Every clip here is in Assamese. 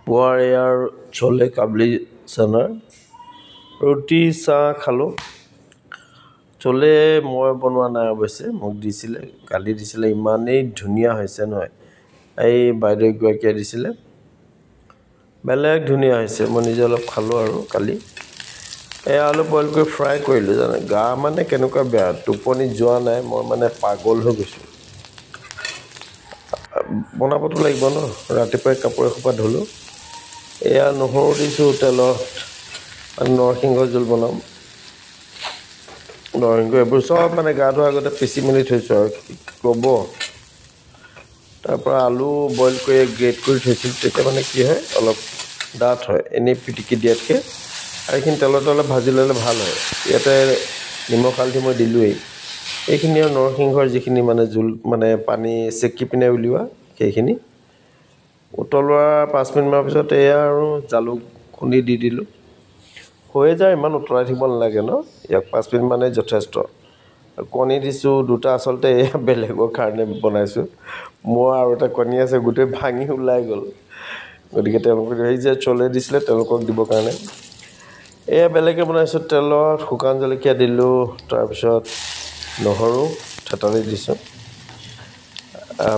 পুৱাৰ এয়াৰ চলে কাবলি চানাৰ ৰুটি চাহ খালোঁ। চলে মই বনোৱা নাই অৱশ্যে, মোক দিছিলে, কালি দিছিলে। ইমানেই ধুনীয়া হৈছে নহয়, এই বাইদেউ এগৰাকীয়ে দিছিলে, বেলেগ ধুনীয়া হৈছে। মই নিজে অলপ খালোঁ আৰু কালি এয়া আলু বইল কৰি ফ্ৰাই কৰিলোঁ। জানে গা মানে কেনেকুৱা বেয়া, টোপনি যোৱা নাই, মই মানে পাগল হৈ গৈছোঁ। বনাবতো লাগিব ন, ৰাতিপুৱাই কাপোৰ এসোপা ধুলোঁ। এয়া নহৰু দিছোঁ তেলত, নৰসিংহ জোল বনাম। নৰসিংহ এইবোৰ চব মানে গা ধোৱাৰ আগতে পিচি মেলি থৈছোঁ আৰু কি ক'ব। তাৰপৰা আলু বইল কৰি গ্ৰেট কৰি থৈছিলোঁ, তেতিয়া মানে কি হয় অলপ ডাঠ হয়, এনেই পিটিকি দিয়াতকৈ। আৰু এইখিনি তেলতে অলপ ভাজি ল'লে ভাল হয়। ইয়াতে নিমখ হালধি মই দিলোঁৱেই। এইখিনি আৰু নৰসিংহৰ যিখিনি মানে জোল, মানে পানী চেকি পিনে উলিওৱা, সেইখিনি উতলোৱা 5 মিনিটমানৰ পিছত এয়া আৰু জালুক খুন্দি দি দিলোঁ। হৈয়ে যায়, ইমান উতলাই থাকিব নালাগে ন, ইয়াক 5 মিনিট মানে যথেষ্ট। কণী দিছোঁ 2টা, আচলতে এয়া বেলেগৰ কাৰণে বনাইছোঁ। মোৰ আৰু এটা কণী আছে, গোটেই ভাঙি ওলাই গ'ল। গতিকে তেওঁলোকক সেই যে চলে দিছিলে, তেওঁলোকক দিবৰ কাৰণে এয়া বেলেগে বনাইছোঁ। তেলত শুকান জলকীয়া দিলোঁ, তাৰপিছত নহৰু থেতালি দিছোঁ,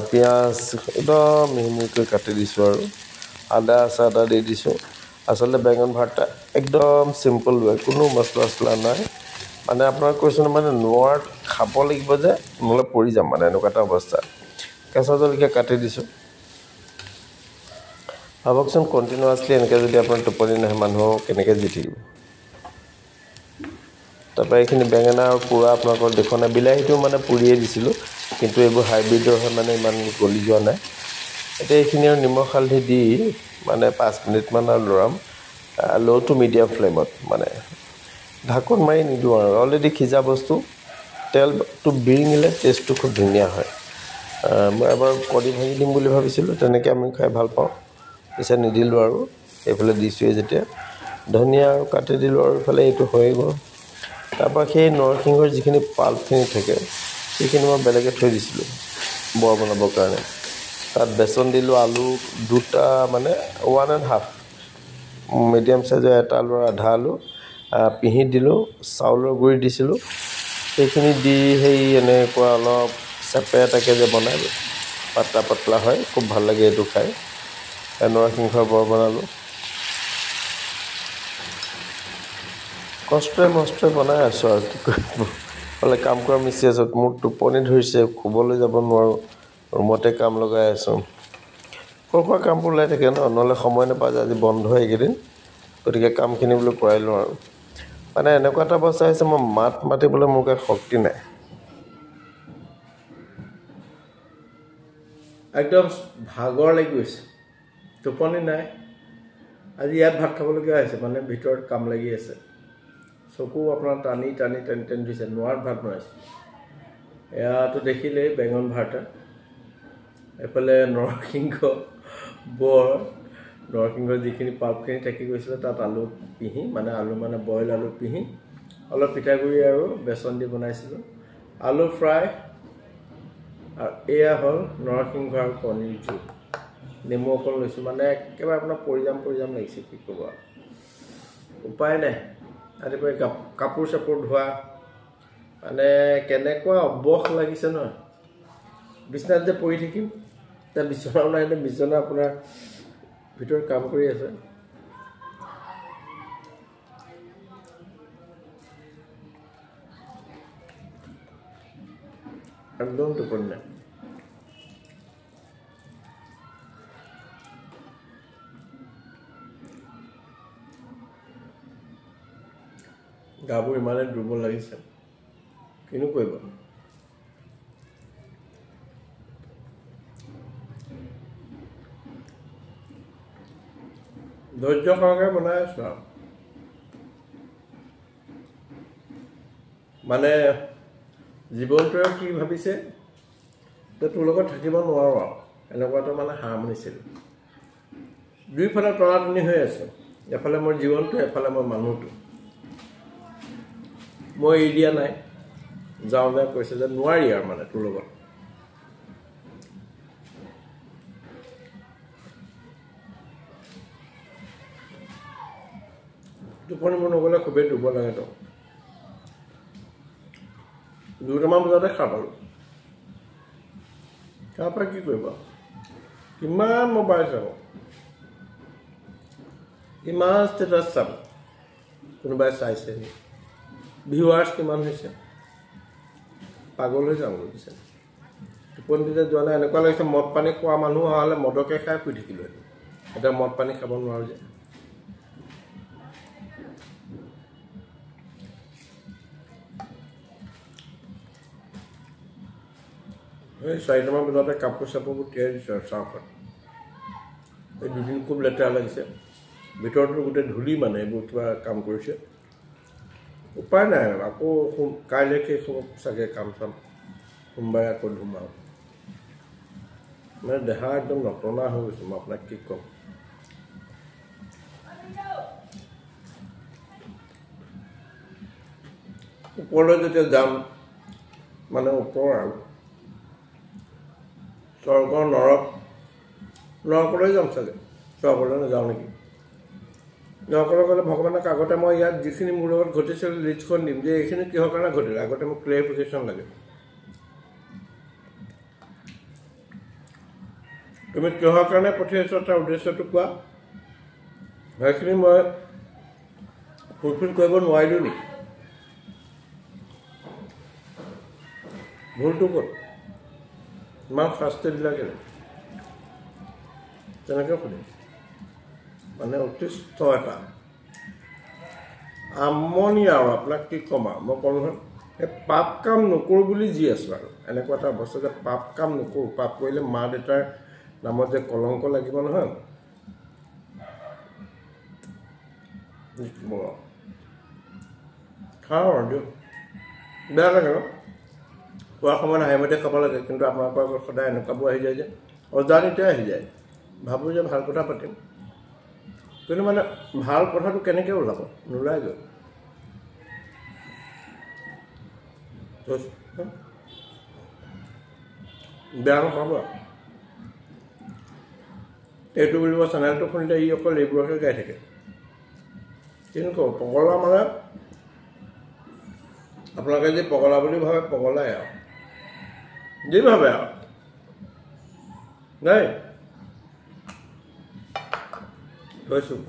পিঁয়াজ একদম মিহি মিহিকৈ কাটি দিছোঁ আৰু আদা দি দিছোঁ। আচলতে বেঙন ভৰ্তা একদম চিম্পল হয়, কোনো মছলা চছলা নাই। মানে আপোনাক কৈছোঁ ন, মানে নোৱাৰাত খাব লাগিব যে, নহ'লে পৰি যাম, মানে এনেকুৱা এটা অৱস্থা। কেঁচা জলকীয়া কাটি দিছোঁ। ভাবকচোন কণ্টিনিউৱাছলি এনেকৈ যদি আপোনাৰ টোপনি নাহে, মানুহ কেনেকৈ জি থাকিব। তাৰপৰা এইখিনি বেঙেনা আৰু পোৰা আপোনালোকৰ দেখুওৱা নাই। বিলাহীটো মানে পুৰিয়ে দিছিলোঁ, কিন্তু এইবোৰ হাইব্ৰিডৰ হয়, মানে ইমান গলি যোৱা নাই। এতিয়া এইখিনি আৰু নিমখ হালধি দি মানে 5 মিনিটমান আৰু লৰাম, ল' টু মিডিয়াম ফ্লেমত। মানে ঢাকোন মাৰি নিদিওঁ আৰু, অলৰেডি সিজা বস্তু, তেলটো বিৰিঙিলে টেষ্টটো খুব ধুনীয়া হয়। মই এবাৰ কণী ভাঙি দিম বুলি ভাবিছিলোঁ, তেনেকৈ আমি খাই ভাল পাওঁ, পিছে নিদিলোঁ আৰু। এইফালে দিছোঁৱেই যেতিয়া ধনিয়া আৰু কাটি দিলোঁ, আৰু এইফালে এইটো হৈয়ে গ'ল। তাৰপৰা সেই নৰসিংহৰ যিখিনি পাল্পখিনি থাকে, সেইখিনি মই বেলেগে থৈ দিছিলোঁ বৰ বনাবৰ কাৰণে। তাত বেচন দিলোঁ, আলু 2টা, মানে 1.5 মিডিয়াম চাইজৰ এটা আলু আৰু আধা আলু পিহি দিলোঁ, চাউলৰ গুড়ি দিছিলোঁ। সেইখিনি দি সেই এনেকুৱা অলপ চেপেটাকৈ যে বনাই, পাতলা পাতলা হয়, খুব ভাল লাগে এইটো খাই। নৰসিংহৰ বৰ বনালোঁ, কষ্টৰে মষ্টৰে বনাই আছোঁ আৰু কি কৰিব। হ'লে কাম কৰা মিস্ত্ৰী আছোঁ, মোৰ টোপনি ধৰিছে, শুবলৈ যাব নোৱাৰোঁ, ৰুমতে কাম লগাই আছোঁ। সৰু সুৰা কামবোৰ ওলাই থাকে ন, নহ'লে সময় নাপায় যে আজি বন্ধ এইকেইদিন। গতিকে কামখিনি বোলো কৰাই লওঁ আৰু। মানে এনেকুৱা এটা অৱস্থা হৈছে, মই মাত মাতিবলৈ মোৰ গাত শক্তি নাই, একদম ভাগৰ লাগি গৈছে, টোপনি নাই। আজি ইয়াত ভাত খাবলগীয়া হৈছে, মানে ভিতৰত কাম লাগি আছে। চকু আপোনাৰ টানি ধৰিছে, নোৱাৰাত ভাত বনাইছোঁ। এয়াটো দেখিলেই বেঙন ভৰ্তা, এইফালে নৰসিংহ নৰসিংহৰ যিখিনি পাল্পখিনি থাকি গৈছিলে, তাত আলু পিহি, মানে বইল আলু পিহি অলপ পিঠাগুড়ি আৰু বেচন দি বনাইছিলোঁ, আলু ফ্ৰাই। আৰু এয়া হ'ল নৰসিংহ আৰু কণীৰ জোল, নেমু অকণ লৈছোঁ। মানে একেবাৰে আপোনাৰ পৰি যাম লাগিছে, কি ক'ব আৰু, উপায় নাই। ৰাতিপুৱাই কাপোৰ চাপোৰ ধোৱা, মানে কেনেকুৱা অৱস লাগিছে নহয়। বিচনাত যে পৰি থাকিম, এতিয়া বিচনাও নাই, বিচনা আপোনাৰ ভিতৰত কাম কৰি আছে। একদম টোপনি নাই। গাবোৰ ইমানেই দুৰ্বল লাগিছে, কিনো কৰিব। ধৈৰ্য সহকাৰে বনাই আছোঁ আৰু, মানে জীৱনটোৱে কি ভাবিছে যে তোৰ লগত থাকিব নোৱাৰোঁ আৰু, এনেকুৱাটো মানে হাৰমনিছিল। দুইফালে টনাটনি হৈ আছে, এফালে মোৰ জীৱনটো, এফালে মোৰ মানুহটো। মই এৰি দিয়া নাই, যাওঁতে কৈছে যে নোৱাৰি আৰু, মানে তোৰ লগত। টোপনি মোৰ নগ'লে খুবেই দুৰ্বল লাগে তো 2টামান বজাতে সাৰ পালোঁ তাৰপৰা কি কৰিব কিমান মোবাইল চাব কিমান ষ্টেটাছ চাব কোনোবাই চাইছে ভিউৱাৰ্ছ কিমান হৈছে পাগল হৈ যাওঁ বুজিছে টোপনিতে যোৱা নাই এনেকুৱা লাগিছে মদ পানী খোৱা মানুহ অহা হ'লে মদকে খাই শুই থাকিলোঁ এতিয়া মদ পানী খাব নোৱাৰোঁ যে এই 4টামান বজাতে কাপোৰ চাপোৰবোৰ তিয়াই দিছোঁ আৰু চাহখন এই দুদিন খুব লেতেৰা লাগিছে ভিতৰতো গোটেই ধূলি মানে এইবোৰ কিবা কাম কৰিছে উপায় নাই আকৌ কাইলৈ শেষ হ'ব চাগে কাম চাম সোমবাৰে আকৌ ধুম আৰু মানে দেহা একদম নটনা হৈ গৈছে মই আপোনাক কি ক'ম ওপৰলৈ যেতিয়া যাম মানে ওপৰ আৰু স্বৰ্গৰ নৰকলৈ যাম চাগে স্বৰ্গলৈ নাযাওঁ নেকি নৰকলৈ গ'লে ভগৱানক আগতে মই ইয়াত যিখিনি মোৰ লগত ঘটিছিল লিষ্টখন দিম যে এইখিনি কিহৰ কাৰণে ঘটিলে আগতে মোক ক্লেৰিফিকেশ্যন লাগে তুমি কিহৰ কাৰণে পঠিয়াইছ তাৰ উদ্দেশ্যটো কোৱা সেইখিনি মই ফুলফিল কৰিব নোৱাৰিলোঁ নেকি ভুলটো ক'ত ইমান শাস্তি দিলা কেলে তেনেকৈ সুধিম মানে অতিষ্ঠ এটা আমনি আৰু আপোনাক কি ক'ম আৰু মই ক'লোঁ নহয় এই পাপ কাম নকৰোঁ বুলি যি আছোঁ আৰু এনেকুৱা এটা অৱস্থা যে পাপ কাম নকৰোঁ পাপ কৰিলে মা দেউতাৰ নামত যে কলংক লাগিব নহয় খাওঁ আৰু দিয়ক বেয়া লাগে ন খোৱাৰ সময়ত হাঁহিমতে খাব লাগে কিন্তু আপোনালোকৰ আগত সদায় এনেকুৱাবোৰ আহি যায় যে অজানিতে আহি যায় ভাবোঁ যে ভাল কথা পাতিম কিন্তু মানে ভাল কথাটো কেনেকৈ ওলাব নোলায় গৈ বেয়া নাপাব এইটো বুলিব চেনেলটো শুনিলে ই অকল এইবোৰকে গাই থাকে কিন্তু পগলা মানে আপোনালোকে যি পগলা বুলি ভাবে পগলাই আৰু যি ভাবে আৰু নাই থৈছোঁ